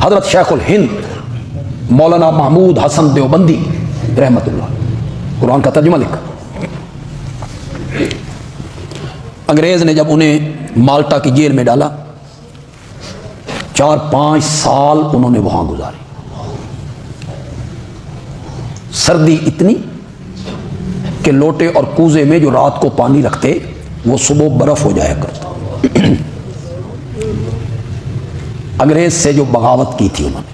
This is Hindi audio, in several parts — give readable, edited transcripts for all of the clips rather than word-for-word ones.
हजरत शेखुल हिंद मौलाना महमूद हसन देवबंदी रहमतुल्लाह, कुरान का तर्जुमा लिखा। अंग्रेज ने जब उन्हें माल्टा की जेल में डाला, 4-5 साल उन्होंने वहां गुजारे। सर्दी इतनी कि लोटे और कूजे में जो रात को पानी रखते वो सुबह बर्फ हो जाया करता। अंग्रेज से जो बगावत की थी उन्होंने,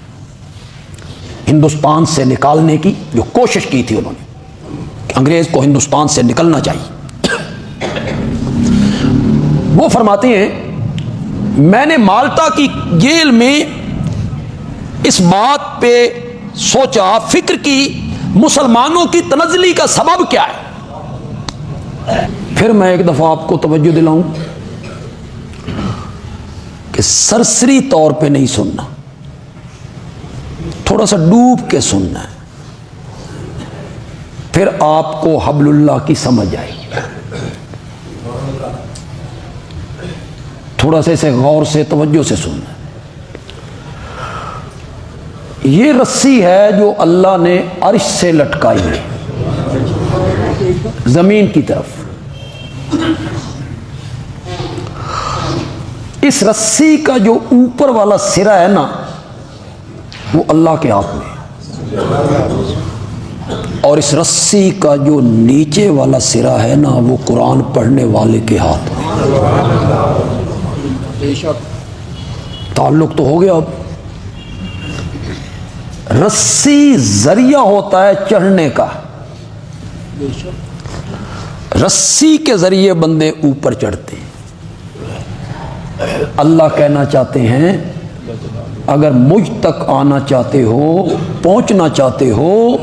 हिंदुस्तान से निकालने की जो कोशिश की थी उन्होंने, अंग्रेज को हिंदुस्तान से निकलना चाहिए, वो फरमाते हैं मैंने माल्टा की जेल में इस बात पे सोचा, फिक्र की मुसलमानों की तनज़्ज़ुली का सबब क्या है। फिर मैं एक दफा आपको तवज्जो दिलाऊं कि सरसरी तौर पे नहीं सुनना, थोड़ा सा डूब के सुनना है, फिर आपको हब्लुल्लाह की समझ आएगी। थोड़ा सा इसे गौर से तवज्जो से सुनना। ये रस्सी है जो अल्लाह ने अर्श से लटकाई है जमीन की तरफ। इस रस्सी का जो ऊपर वाला सिरा है ना, वो अल्लाह के हाथ में, और इस रस्सी का जो नीचे वाला सिरा है ना, वो कुरान पढ़ने वाले के हाथ में। ताल्लुक तो हो गया। अब रस्सी जरिया होता है चढ़ने का, रस्सी के जरिए बंदे ऊपर चढ़ते हैं। अल्लाह कहना चाहते हैं अगर मुझ तक आना चाहते हो, पहुंचना चाहते हो,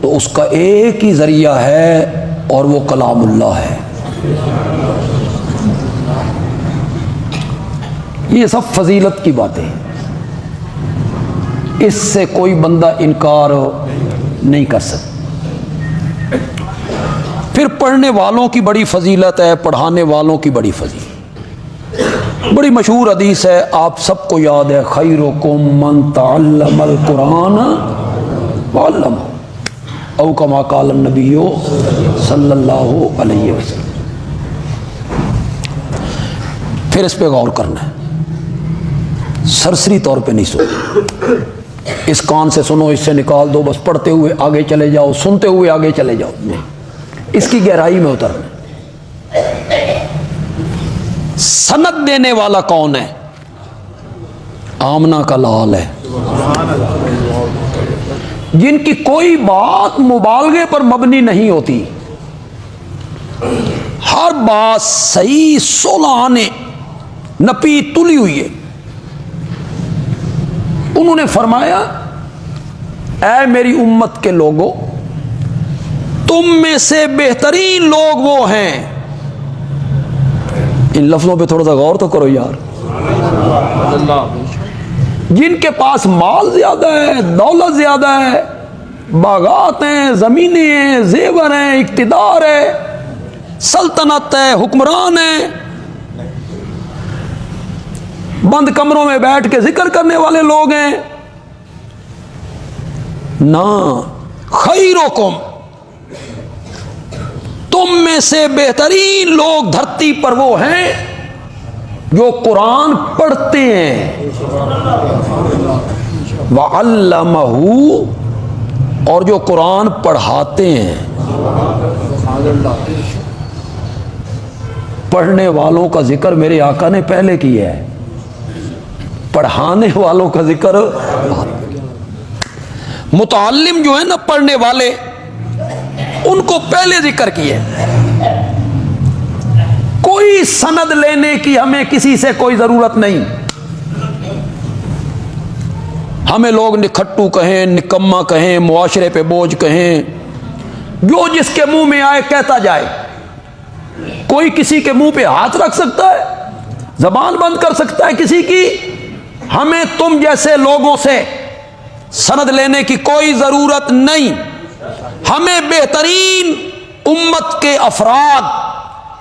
तो उसका एक ही जरिया है और वो कलामुल्लाह है। ये सब फजीलत की बातें, इससे कोई बंदा इनकार नहीं कर सकता। फिर पढ़ने वालों की बड़ी फजीलत है, पढ़ाने वालों की बड़ी फजीलत। बड़ी मशहूर हदीस है, आप सबको याद है, खैरुकुम मन तअल्लमल कुरान व अल्लमहु औ कमा क़ाल नबिय्यु सल्लल्लाहु अलैहि वसल्लम। फिर इस पे गौर करना है, सरसरी तौर पे नहीं सुनो। इस कान से सुनो, इससे निकाल दो, बस पढ़ते हुए आगे चले जाओ, सुनते हुए आगे चले जाओ, नहीं, इसकी गहराई में उतरना। सनद देने वाला कौन है? आमना का लाल है, जिनकी कोई बात मुबालगे पर मबनी नहीं होती, हर बात सही 16 आने नपी तुली हुई है। उन्होंने फरमाया, ऐ मेरी उम्मत के लोगों, तुम में से बेहतरीन लोग वो हैं। इन लफ्जों पे थोड़ा सा गौर तो करो यार। जिनके पास माल ज्यादा है, दौलत ज्यादा है, बागात हैं, जमीनें हैं, जेवर हैं, इक्तिदार है, सल्तनत है, हुक्मरान है, बंद कमरों में बैठ के जिक्र करने वाले लोग हैं ना। खैरुकुम, तुम में से बेहतरीन लोग धरती पर वो हैं जो कुरान पढ़ते हैं, व अल्लमहु, और जो कुरान पढ़ाते हैं। पढ़ने वालों का जिक्र मेरे आका ने पहले किया है, पढ़ाने वालों का जिक्र, मुताल्लिम जो है ना, पढ़ने वाले, उनको पहले जिक्र किए। कोई सनद लेने की हमें किसी से कोई जरूरत नहीं। हमें लोग निखट्टू कहें, निकम्मा कहें, मुआशरे पे बोझ कहें, जो जिसके मुंह में आए कहता जाए। कोई किसी के मुंह पे हाथ रख सकता है, जबान बंद कर सकता है किसी की। हमें तुम जैसे लोगों से सनद लेने की कोई जरूरत नहीं। हमें बेहतरीन उम्मत के अफराद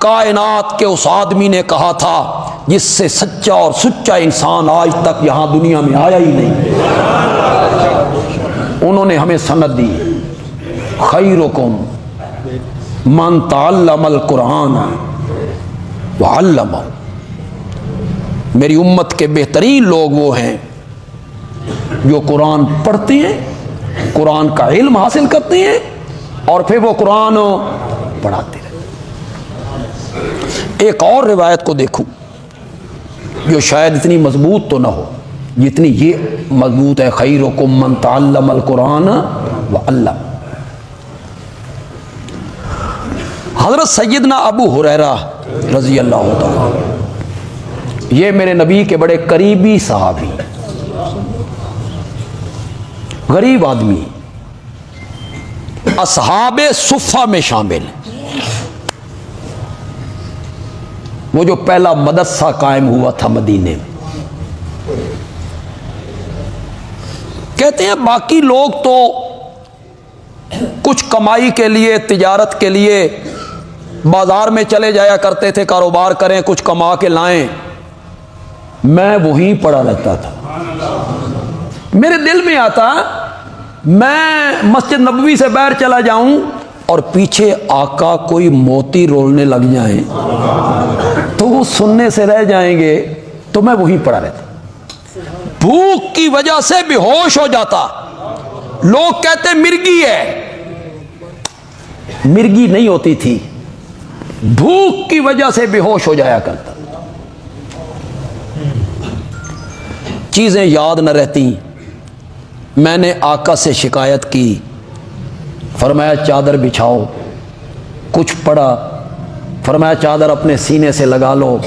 कायनात के उस आदमी ने कहा था जिससे सच्चा और सुच्चा इंसान आज तक यहां दुनिया में आया ही नहीं। उन्होंने हमें सनद दी, खैरुकुम मन तअल्लमल कुरान व अल्लमहु। मेरी उम्मत के बेहतरीन लोग वो हैं जो कुरान पढ़ते हैं, कुरान का इल्म हासिल करते हैं और फिर वो कुरान पढ़ाते रहते। एक और रिवायत को देखूं जो शायद इतनी मजबूत तो ना हो जितनी ये मजबूत है, खैरुकुम मन तअल्लमल कुरान व अल्लमहु। हजरत सैयदना अबू हुरैरा रजी अल्लाह तआला, ये मेरे नबी के बड़े करीबी सहाबी, गरीब आदमी, असहाबे सुफ़ा में शामिल। वो जो पहला मदरसा कायम हुआ था मदीने में। कहते हैं बाकी लोग तो कुछ कमाई के लिए, तिजारत के लिए बाजार में चले जाया करते थे, कारोबार करें, कुछ कमा के लाएं। मैं वहीं पड़ा रहता था। मेरे दिल में आता मैं मस्जिद नबवी से बाहर चला जाऊं और पीछे आका कोई मोती रोलने लग जाए तो वो सुनने से रह जाएंगे, तो मैं वहीं पड़ा रहता। भूख की वजह से बेहोश हो जाता। लोग कहते मिर्गी है, मिर्गी नहीं होती थी, भूख की वजह से बेहोश हो जाया करता। चीजें याद न रहती। मैंने आका से शिकायत की, फरमाया चादर बिछाओ। कुछ पड़ा, फरमाया चादर अपने सीने से लगा लो।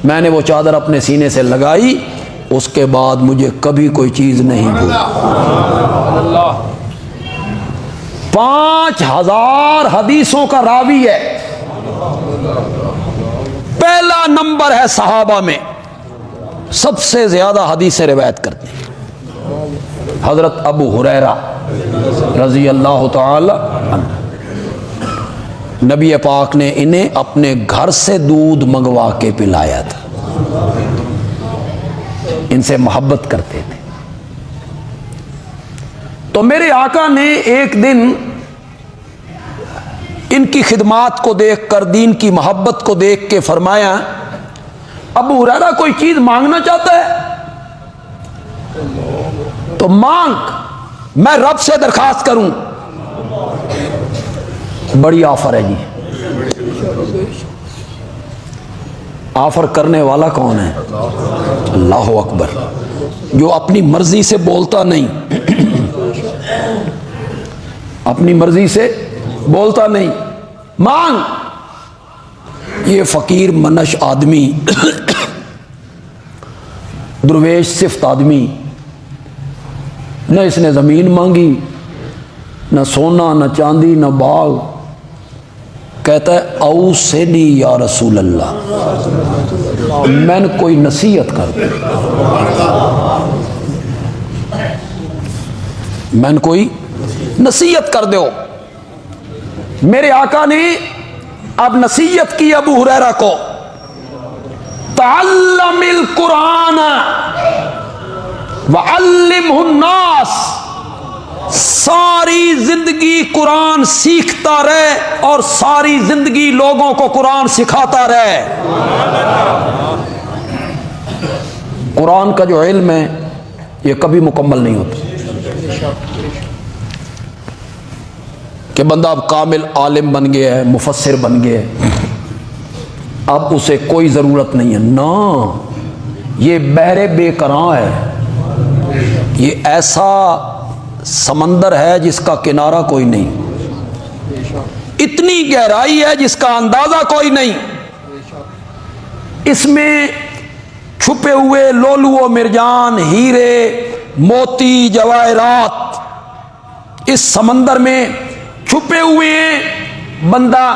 मैंने वो चादर अपने सीने से लगाई, उसके बाद मुझे कभी कोई चीज नहीं भूली। 5000 हदीसों का रावी है, पहला नंबर है सहाबा में, सबसे ज्यादा हदीसें रिवायत करते हैं हजरत अबू हुरैरा रजी अल्लाह तआला अन्हु। नबी पाक ने इन्हें अपने घर से दूध मंगवा के पिलाया था। इनसे मोहब्बत करते थे। तो मेरे आका ने एक दिन इनकी खिदमात को देखकर, दीन की मोहब्बत को देख के फरमाया, अबू हुरैरा कोई चीज मांगना चाहता है तो मांग, मैं रब से दरखास्त करूं। बड़ी ऑफर है जी। ऑफर करने वाला कौन है? अल्लाह अकबर। जो अपनी मर्जी से बोलता नहीं, अपनी मर्जी से बोलता नहीं, मांग। ये फकीर मनश आदमी, दुर्वेश सिफ्त आदमी, न इसने जमीन मांगी, न सोना, न चांदी, न बाग। कहता है औ से नहीं या रसूल अल्लाह, मैंने कोई नसीहत कर दे, मैंने कोई नसीहत कर दो। मेरे आका ने अब नसीहत की अबू हुरैरा को, तअल्लमिल कुरान व अल्लिमहुन्नास, सारी जिंदगी कुरान सीखता रहे और सारी जिंदगी लोगों को कुरान सिखाता रहे। कुरान का जो इल्म है ये कभी मुकम्मल नहीं होता कि बंदा अब कामिल आलिम बन गया है, मुफस्सिर बन गया है, अब उसे कोई ज़रूरत नहीं है ना। ये बहरे बेकरां है, ये ऐसा समंदर है जिसका किनारा कोई नहीं, इतनी गहराई है जिसका अंदाजा कोई नहीं। इसमें छुपे हुए लोलुओ मिर्जान, हीरे मोती जवाहरात इस समंदर में छुपे हुए हैं। बंदा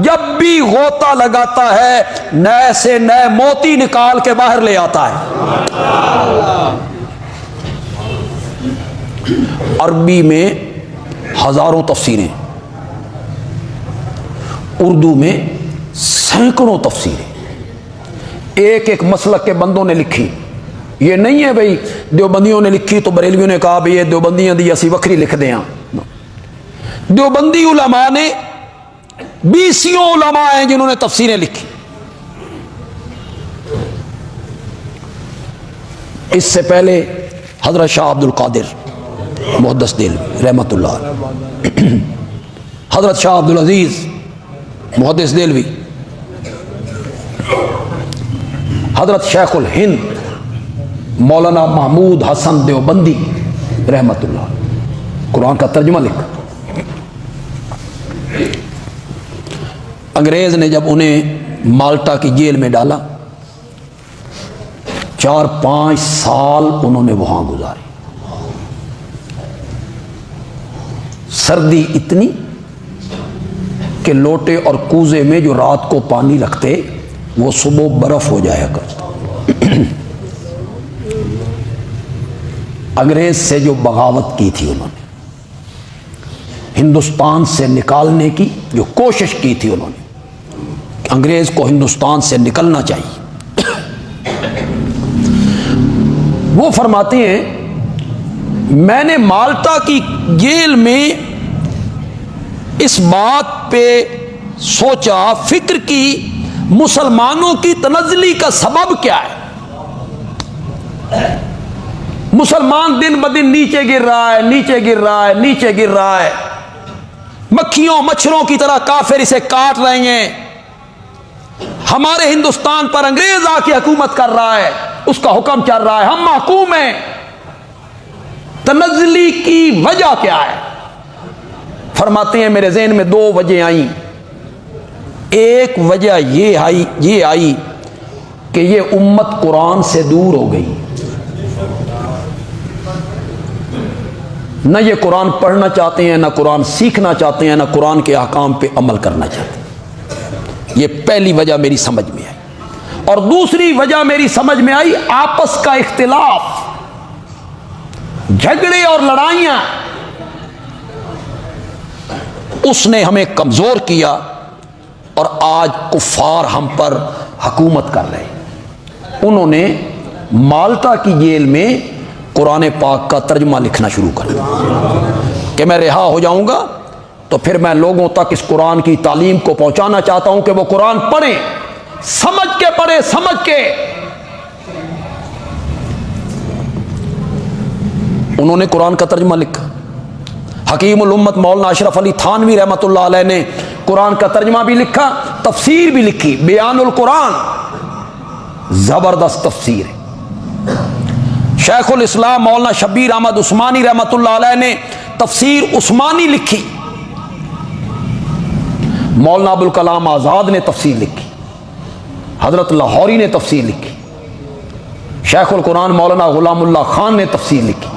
जब भी गोता लगाता है नए से नए मोती निकाल के बाहर ले आता है। अरबी में हजारों तफसीरें, उर्दू में सैकड़ों तफसीरें एक एक मसलक के बंदों ने लिखी। ये नहीं है भाई देवबंदियों ने लिखी तो बरेलवियों ने कहा भाई ये देवबंदियां दी असी वक्री लिख दें। देवबंदी उलमा ने 20 उलमा हैं जिन्होंने तफसीरें लिखी। इससे पहले हजरत शाह अब्दुल कादिर मुहद्दिस देलवी रहमतुल्लाह, हजरत शाह अब्दुल अजीज मुहद्दिस देलवी, हजरत शेखुल हिंद मौलाना महमूद हसन देवबंदी रहमतुल्लाह, कुरान का तर्जुमा लिखा। अंग्रेज ने जब उन्हें माल्टा की जेल में डाला 4-5 साल उन्होंने वहां गुजारे। सर्दी इतनी कि लोटे और कूजे में जो रात को पानी रखते वो सुबह बर्फ हो जाया करता। अंग्रेज से जो बगावत की थी उन्होंने, हिंदुस्तान से निकालने की जो कोशिश की थी उन्होंने, अंग्रेज को हिंदुस्तान से निकलना चाहिए। वो फरमाते हैं मैंने माल्टा की जेल में इस बात पे सोचा, फिक्र की मुसलमानों की तनज़्ज़ुली का सबब क्या है। मुसलमान दिन ब दिन नीचे गिर रहा है, नीचे गिर रहा है, नीचे गिर रहा है। मक्खियों मच्छरों की तरह काफिर इसे काट रहे हैं। हमारे हिंदुस्तान पर अंग्रेज आके हुकूमत कर रहा है, उसका हुक्म चल रहा है, हम महकूम हैं। तनज़्ज़ुली की वजह क्या है? फरमाते हैं मेरे ज़हन में 2 वजह आई। एक वजह ये आई कि ये उम्मत कुरान से दूर हो गई, न ये कुरान पढ़ना चाहते हैं, न कुरान सीखना चाहते हैं, न कुरान के अहकाम पे अमल करना चाहते हैं। ये पहली वजह मेरी समझ में आई। और दूसरी वजह मेरी समझ में आई आपस का इख्तिलाफ, झगड़े और लड़ाइयां, उसने हमें कमजोर किया और आज कुफार हम पर हुकूमत कर रहे हैं। उन्होंने माल्टा की जेल में कुरान पाक का तर्जुमा लिखना शुरू कर दिया कि मैं रिहा हो जाऊंगा तो फिर मैं लोगों तक इस कुरान की तालीम को पहुंचाना चाहता हूं कि वो कुरान पढ़े, समझ के पढ़े, समझ के। उन्होंने कुरान का तर्जुमा लिखा। हकीमुल उम्मत मौलाना अशरफ अली थानवी रहमतुल्लाह अलैह ने कुरान का तर्जुमा भी लिखा, तफसीर भी लिखी, बयानुल कुरान, जबरदस्त तफसीर है। शेखुल इस्लाम मौलाना शब्बीर अहमद उस्मानी रहमतुल्लाह अलैह ने तफसीर उस्मानी लिखी। मौलाना अबुल कलाम आज़ाद ने तफसीर लिखी। हजरत लाहौरी ने तफसीर लिखी। शेखुल कुरान मौलाना गुलामुल्लाह खान ने तफसीर लिखी।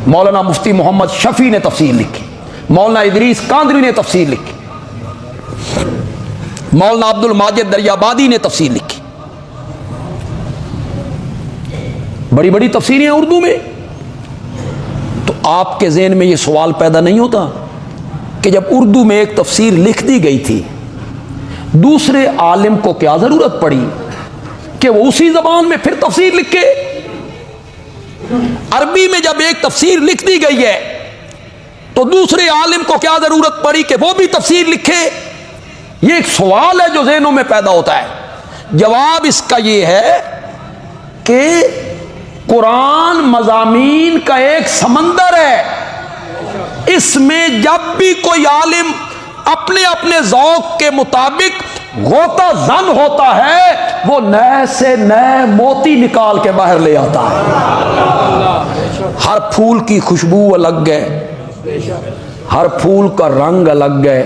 मौलाना मुफ्ती मोहम्मद शफी ने तफसीर लिखी। मौलाना इदरीस कांदरी ने तफसीर लिखी। मौलाना अब्दुल माजिद दरियाबादी ने तफसीर लिखी। बड़ी बड़ी तफसीरें हैं उर्दू में। तो आपके ज़हन में यह सवाल पैदा नहीं होता कि जब उर्दू में एक तफसीर लिख दी गई थी, दूसरे आलिम को क्या जरूरत पड़ी कि वो उसी जबान में फिर तफसीर लिखे। अरबी में जब एक तफसीर लिख दी गई है तो दूसरे आलिम को क्या जरूरत पड़ी कि वो भी तफसीर लिखे। ये एक सवाल है जो ज़हनों में पैदा होता है। जवाब इसका ये है कि कुरान मज़ामीन का एक समंदर है। इसमें जब भी कोई आलिम अपने अपने ज़ौक़ के मुताबिक गोता जन होता है, वो नए से नए मोती निकाल के बाहर ले आता है। हर फूल की खुशबू अलग है, हर फूल का रंग अलग है,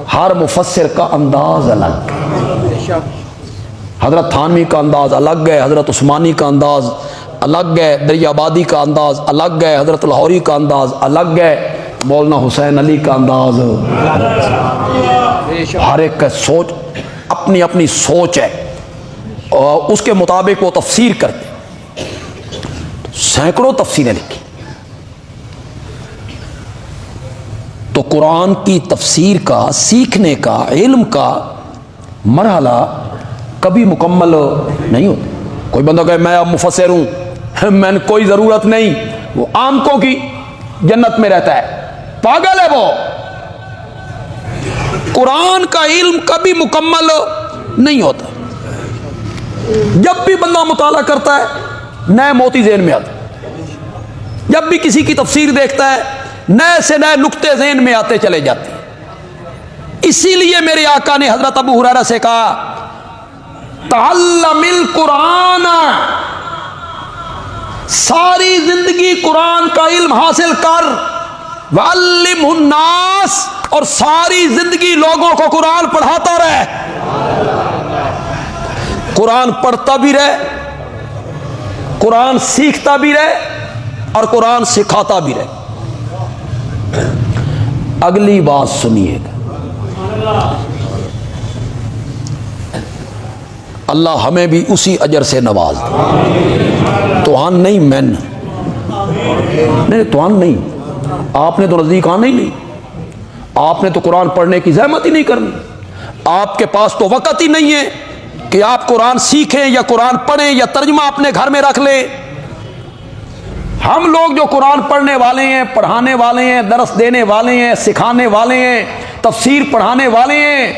हर मुफस्सिर का अंदाज अलग है। हजरत थानवी का अंदाज अलग है, हजरत उस्मानी का अंदाज अलग है, दरियाबादी का अंदाज अलग है, हजरत लाहौरी का अंदाज अलग है, मौलाना हुसैन अली का अंदाज। हर एक का सोच अपनी अपनी सोच है और उसके मुताबिक वो तफसीर करते। सैकड़ों तफसीरें लिखी। तो कुरान की तफसीर का, सीखने का, इल्म का मरहला कभी मुकम्मल नहीं होता। कोई बंदा कहे मैं अब मुफस्सिर हूं, मैंने कोई ज़रूरत नहीं, वो आमकों की जन्नत में रहता है, पागल है वो। कुरान का इल्म कभी मुकम्मल नहीं होता। जब भी बंदा मुताला करता है नए मोती ज़हन में आते, जब भी किसी की तफसीर देखता है नए से नए नुक्ते ज़हन में आते चले जाते हैं। इसीलिए मेरे आका ने हजरत अबू हुरैरा से कहा तअल्लमिल कुरान, सारी जिंदगी कुरान का इल्म हासिल कर, वअल्लिमुन्नास, और सारी जिंदगी लोगों को कुरान पढ़ाता रहे। कुरान पढ़ता भी रहे, कुरान सीखता भी रहे और कुरान सिखाता भी रहे। अगली बात सुनिएगा, अल्लाह हमें भी उसी अजर से नवाज दे। तुहान नहीं, मैं नहीं, तुहान नहीं, आपने तो नजदीक आना ही नहीं, आपने तो कुरान पढ़ने की जहमत ही नहीं करनी, आपके पास तो वक़्त ही नहीं है कि आप कुरान सीखें या कुरान पढ़ें या तर्जुमा अपने घर में रख लें। हम लोग जो कुरान पढ़ने वाले हैं, पढ़ाने वाले हैं, दरस देने वाले हैं, सिखाने वाले हैं, तफसीर पढ़ाने वाले हैं,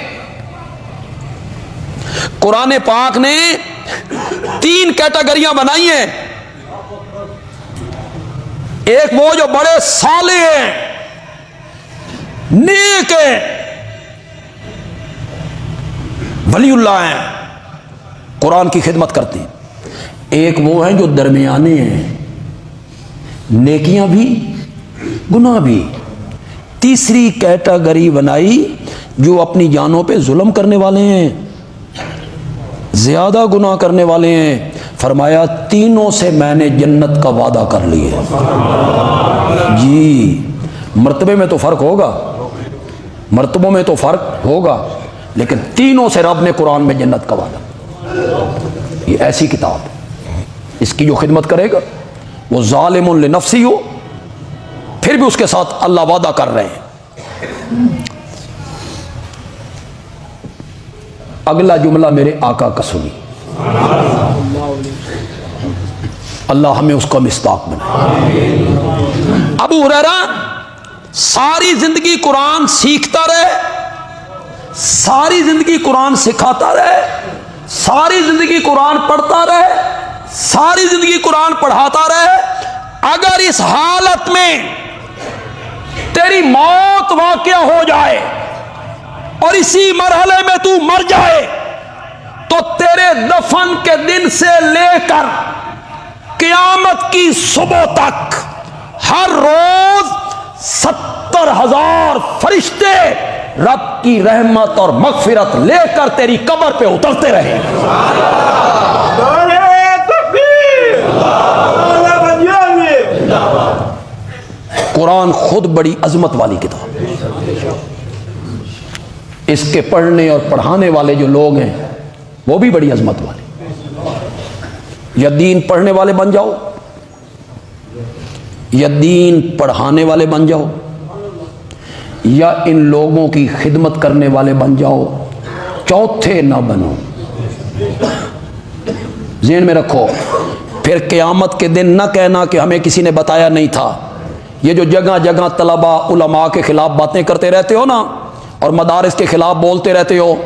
कुरान पाक ने 3 कैटेगरियां बनाई हैं। एक वो जो बड़े साले हैं, नेक हैं, वलीउल्लाह हैं, कुरान की खिदमत करते हैं। एक वो हैं जो दरमियाने हैं, नेकियां भी गुनाह भी। तीसरी कैटेगरी बनाई जो अपनी जानों पे जुल्म करने वाले हैं, ज्यादा गुनाह करने वाले हैं। फरमाया तीनों से मैंने जन्नत का वादा कर लिया। जी, मर्तबे में तो फर्क होगा, मर्तबों में तो फर्क होगा, लेकिन तीनों से रब ने कुरान में जन्नत का वादा। ये ऐसी किताब है, इसकी जो खिदमत करेगा वो ज़ालिमुन लिनफ्सी हो, फिर भी उसके साथ अल्लाह वादा कर रहे हैं। अगला जुमला मेरे आका का सुनी, अल्लाह हमें उसका मिस्ताक बनाए। अबू हुरैरा सारी जिंदगी कुरान सीखता रहे, सारी जिंदगी कुरान सिखाता रहे, सारी जिंदगी कुरान पढ़ता रहे, सारी जिंदगी कुरान पढ़ाता रहे। अगर इस हालत में तेरी मौत वाक़या हो जाए और इसी मरहले में तू मर जाए, तो तेरे दफन के दिन से लेकर क़यामत की सुबह तक हर रोज 70,000 फरिश्ते रब की रहमत और मगफिरत लेकर तेरी कब्र पे उतरते रहे। कुरान खुद बड़ी अजमत वाली किताब, इसके पढ़ने और पढ़ाने वाले जो लोग हैं वो भी बड़ी अजमत वाले। या दीन पढ़ने वाले बन जाओ या दीन पढ़ाने वाले बन जाओ या इन लोगों की खिदमत करने वाले बन जाओ, चौथे ना बनो। ज़हन में रखो, फिर क़यामत के दिन न कहना कि हमें किसी ने बताया नहीं था। ये जो जगह जगह तलबा उलमा के खिलाफ बातें करते रहते हो ना, और मदारिस के खिलाफ बोलते रहते हो,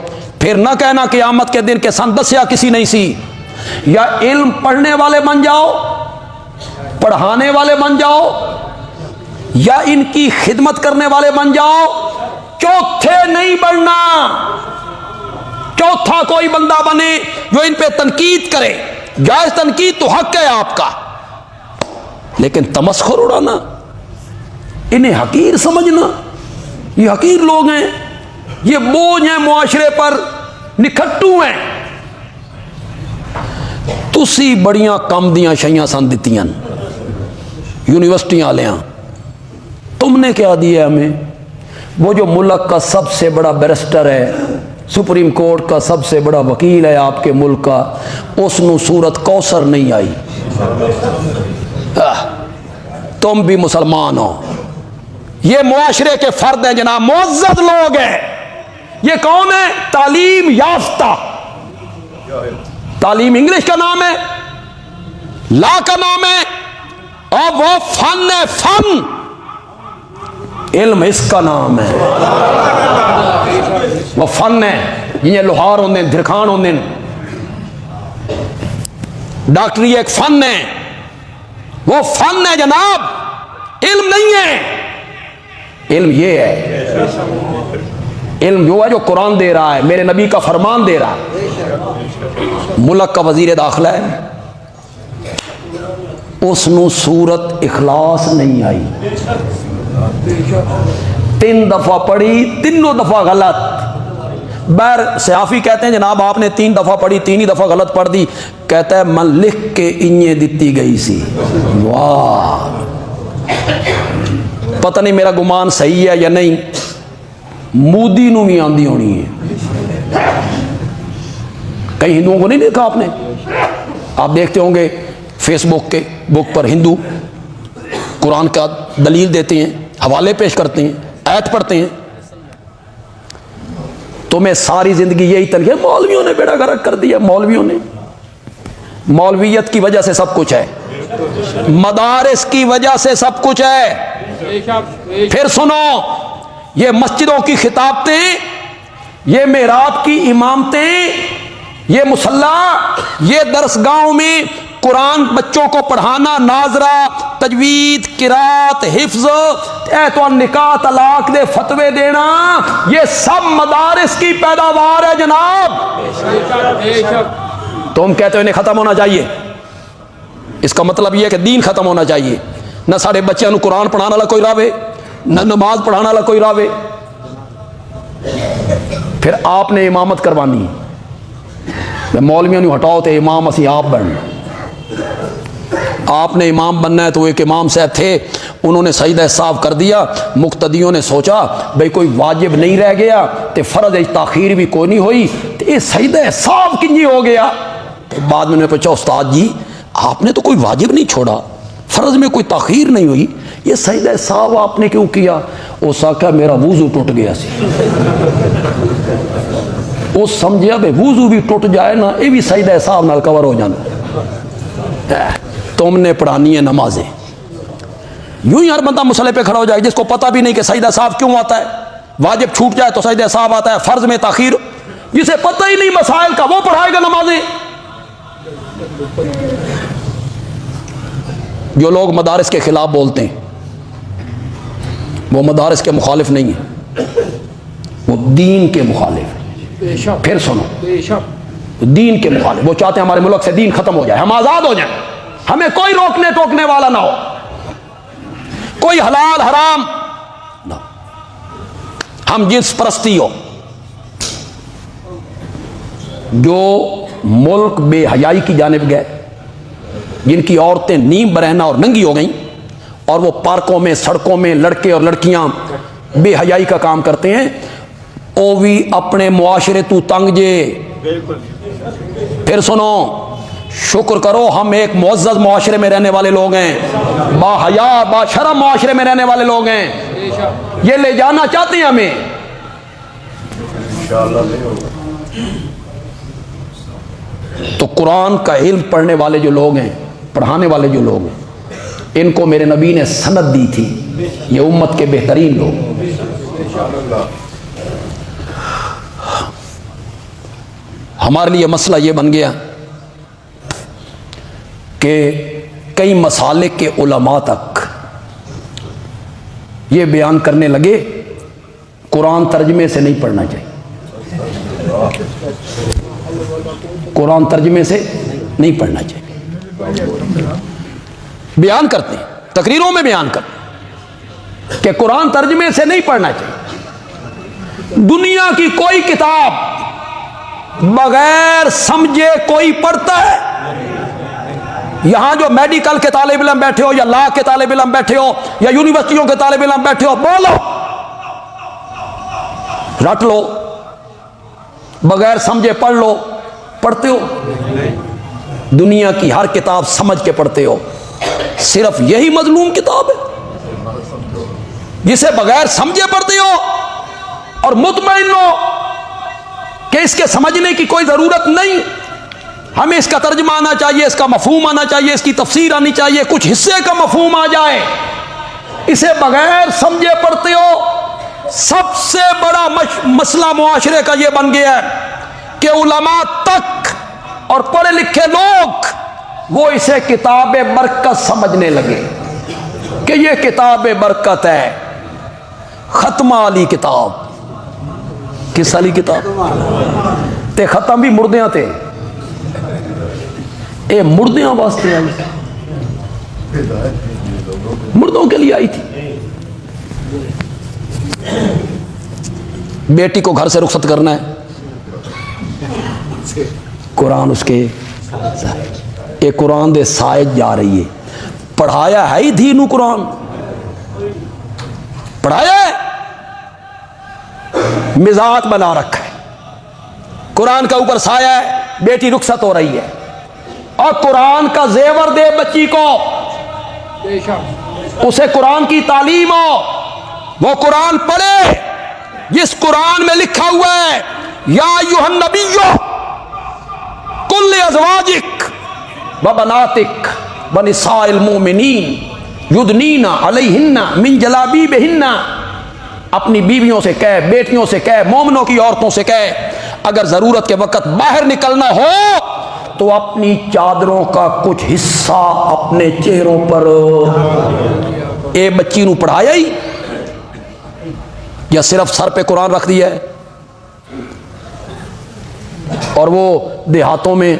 फिर न कहना क़यामत के दिन के सन दसिया किसी नहीं सी। या इल्म पढ़ने वाले बन जाओ, पढ़ाने वाले बन जाओ, या इनकी खिदमत करने वाले बन जाओ, चौथे नहीं बनना। चौथा कोई बंदा बने जो इन पे तनकीद करे, जायज तनकीद तो हक है आपका, लेकिन तमस्खुर उड़ाना, इन्हें हकीर समझना, ये हकीर लोग हैं, ये बोझ हैं मुआशरे पर, निखट्टू हैं। तुसी बड़ियां कम दियां शइयां सन दित्तियां यूनिवर्सिटी वालियां, तुमने क्या दिया हमें? वो जो मुल्क का सबसे बड़ा बैरिस्टर है, सुप्रीम कोर्ट का सबसे बड़ा वकील है आपके मुल्क का, उसनु सूरत कौसर नहीं आई। तुम भी मुसलमान हो, ये मुआशरे के फर्द हैं जनाब, मुअज़्ज़ज़ लोग हैं, ये कौन है? तालीम याफ्ता। तालीम इंग्लिश का नाम है, ला का नाम है, और वो फन है, फन। इल्म इसका नाम है, वो फन है। ये लोहार होंगे, धिरखान होंगे, डॉक्टरी एक फन है, वो फन है जनाब, इल्म नहीं है। इल्म ये है, इल्म जो है जो कुरान दे रहा है, मेरे नबी का फरमान दे रहा है। मुल्क का वजीर दाखिला है, उसनू सूरत इखलास नहीं आई, 3 दफा पढ़ी, तीनों दफा गलत। बैर सयाफी कहते हैं जनाब आपने 3 दफा पढ़ी, 3 ही दफा गलत पढ़ दी। कहता है मन लिख के इन्हें दिती गई सी। वाह, पता नहीं मेरा गुमान सही है या नहीं, मोदी नू भी आंदी होनी है। कई हिंदुओं को नहीं देखा आपने? आप देखते होंगे फेसबुक के बुक पर हिंदू कुरान का दलील देते हैं, हवाले पेश करते हैं, आयत पढ़ते हैं। तो मैं सारी जिंदगी यही तनखे, मौलवियों ने बेड़ा गर्क कर दिया, मौलवियों ने, मौलवियत की वजह से सब कुछ है, मदारिस की वजह से सब कुछ है। फिर सुनो, ये मस्जिदों की खिताबतें, ये मेहराब की इमामतें, ये मुसल्ला, ये दरसगाहों में कुरान बच्चों को पढ़ाना, नाजरा, तजवीद, किरात, हिफ्ज, तो निकाह तलाक दे फतवे देना, ये सब मदारिस की पैदावार है जनाब। तुम कहते हो इन्हें खत्म होना चाहिए, इसका मतलब यह है कि दीन खत्म होना चाहिए। न साढ़े बच्चों को कुरान पढ़ाने वाला कोई रावे, न नमाज पढ़ाने वाला कोई रावे। फिर आपने इमामत करवानी, मौलवियों ने हटाओ तो इमाम असी आप बन। आपने इमाम बनना है तो एक इमाम साहब थे, उन्होंने सजदा साफ कर दिया। मुक्तदियों ने सोचा भाई कोई वाजिब नहीं रह गया तो फर्ज ताखीर भी कोई नहीं हुई, तो ये सजदा साफ किंजी हो गया। तो बाद में उन्होंने पूछा उस्ताद जी आपने तो कोई वाजिब नहीं छोड़ा, फर्ज में कोई ताखीर नहीं हुई, ये सजदा साफ आपने क्यों किया? उस आखा मेरा वुजू टूट गया सी। उस समझिया भाई वुजू भी टूट जाए ना, ये भी सजदा साफ नाल कवर हो जाना। तुमने पढ़ानी है नमाजें, यूं ही हर बंदा मुसल्ले पे खड़ा हो जाए जिसको पता भी नहीं कि सजदा साफ क्यों आता है। वाजिब छूट जाए तो सजदा साफ आता है, फर्ज में ताखीर, जिसे पता ही नहीं मसाइल का वो पढ़ाएगा नमाजें। जो लोग मदारिस के खिलाफ बोलते हैं वो मदारिस के मुखालिफ नहीं है, वो दीन के मुखालिफ है। फिर सुनो, दीन के मुखालिफ, वो चाहते हैं हमारे मुल्क से दीन खत्म हो जाए, हम आजाद हो जाए, हमें कोई रोकने टोकने वाला ना हो, कोई हलाल हराम ना, हम जिस परस्ती हो। जो मुल्क बेहयाई की जानिब गए, जिनकी औरतें नीम बरहना और नंगी हो गई, और वो पार्कों में सड़कों में लड़के और लड़कियां बेहयाई का काम करते हैं, वो भी अपने मुआशरे तू तंग जे। फिर सुनो, शुक्र करो हम एक मुअज़्ज़ज़ मुआशरे में रहने वाले लोग हैं, बाहया बाशरम मुआशरे में रहने वाले लोग हैं। ये ले जाना चाहते हैं हमें। तो कुरान का इल्म पढ़ने वाले जो लोग हैं, पढ़ाने वाले जो लोग हैं, इनको मेरे नबी ने सनद दी थी, ये उम्मत के बेहतरीन लोग। हमारे लिए मसला ये बन गया कि कई मसाले के उलमा तक ये बयान करने लगे कुरान तर्जमे से नहीं पढ़ना चाहिए, कुरान तर्जमे से नहीं पढ़ना चाहिए। बयान करते हैं, तकरीरों में बयान करते हैं कि कुरान तर्जमे से नहीं पढ़ना चाहिए। दुनिया की कोई किताब बगैर समझे कोई पढ़ता है? यहां जो मेडिकल के तालिब इल्म बैठे हो, या लॉ के तालिब इल्म बैठे हो, या यूनिवर्सिटियों के तालिब इल्म बैठे हो, बोलो, रट लो, बगैर समझे पढ़ लो। पढ़ते हो? दुनिया की हर किताब समझ के पढ़ते हो, सिर्फ यही मजलूम किताब है जिसे बगैर समझे पढ़ते हो और मुतमईन हो कि इसके समझने की कोई ज़रूरत नहीं, हमें इसका तर्जमा आना चाहिए, इसका मफहूम आना चाहिए, इसकी तफसीर आनी चाहिए, कुछ हिस्से का मफहूम आ जाए। इसे बगैर समझे पढ़ते हो। सबसे बड़ा मसला मुआशरे का यह बन गया है कि उलमा तक और पढ़े लिखे लोग वो इसे किताब बरकत समझने लगे कि यह किताब बरकत है। खत्मा वाली किताब, किस वाली किताब ते खत्म भी मुर्दियां थे, ये मुर्दियां वास्ते आई, मुर्दों के लिए आई थी। बेटी को घर से रुखसत करना है, कुरान उसके एक कुरान दे सायद जा रही है। पढ़ाया है ही दीनू कुरान, पढ़ाया है, मिजाज बना रखा है, कुरान का ऊपर साया है, बेटी रुखसत हो रही है और कुरान का जेवर दे बच्ची को, उसे कुरान की तालीम हो, वो कुरान पढ़े जिस कुरान में लिखा हुआ है या अय्युहन नबिय्यो कुल अज़वाजिक व बनातिक व निसाइल मोमिनीन युदनीना अलैहिन्ना मिन जलाबीबिहिन्ना। अपनी बीवियों से कह, बेटियों से कह, मोमिनों की औरतों से कह, अगर जरूरत के वक्त बाहर निकलना हो तो अपनी चादरों का कुछ हिस्सा अपने चेहरों पर। ए बच्ची नू पढ़ाया ही या सिर्फ सर पे कुरान रख दिया है? और वो देहातों में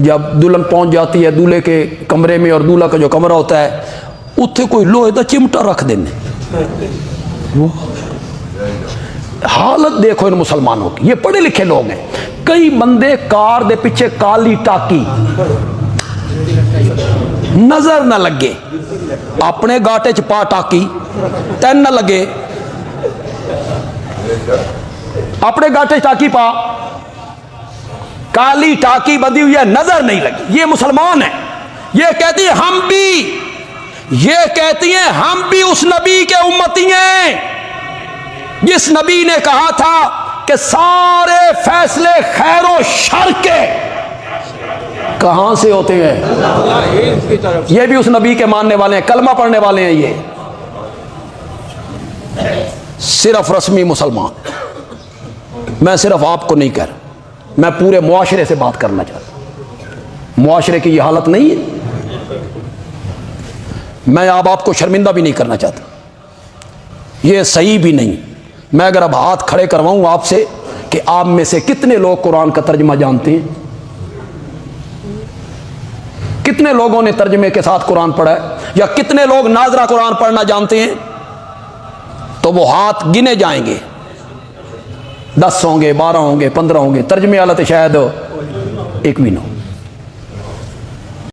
जब दुल्हन पहुंच जाती है दूल्हे के कमरे में, और दूल्हा का जो कमरा होता है उत्थे कोई लोहे का चिमटा रख देने। वो हालत देखो इन मुसलमानों की, ये पढ़े लिखे लोग हैं। कई बंदे कार दे पीछे काली टाकी नजर न लगे, अपने गाटे च पा टाकी तैन न लगे, अपने गाटे च टाकी पा, काली टाकी बंधी हुई है, नजर नहीं लगी। ये मुसलमान है। ये कहती है हम भी, ये कहती हैं हम भी उस नबी के उम्मती हैं जिस नबी ने कहा था कि सारे फैसले खैर और शर के कहां से होते हैं। ये भी उस नबी के मानने वाले हैं, कलमा पढ़ने वाले हैं। ये सिर्फ रस्मी मुसलमान। मैं सिर्फ आपको नहीं कह रहा, मैं पूरे मुआशरे से बात करना चाहता हूं। मुआशरे की यह हालत नहीं है। मैं अब आपको शर्मिंदा भी नहीं करना चाहता, यह सही भी नहीं। मैं अगर अब हाथ खड़े करवाऊं आपसे कि आप में से कितने लोग कुरान का तर्जमा जानते हैं, कितने लोगों ने तर्जमे के साथ कुरान पढ़ा है, या कितने लोग नाजरा कुरान पढ़ना जानते हैं, तो वो हाथ गिने जाएंगे। 10 होंगे, 12 होंगे, 15 होंगे। तर्जमे वाला तो शायद एक भी ना हो।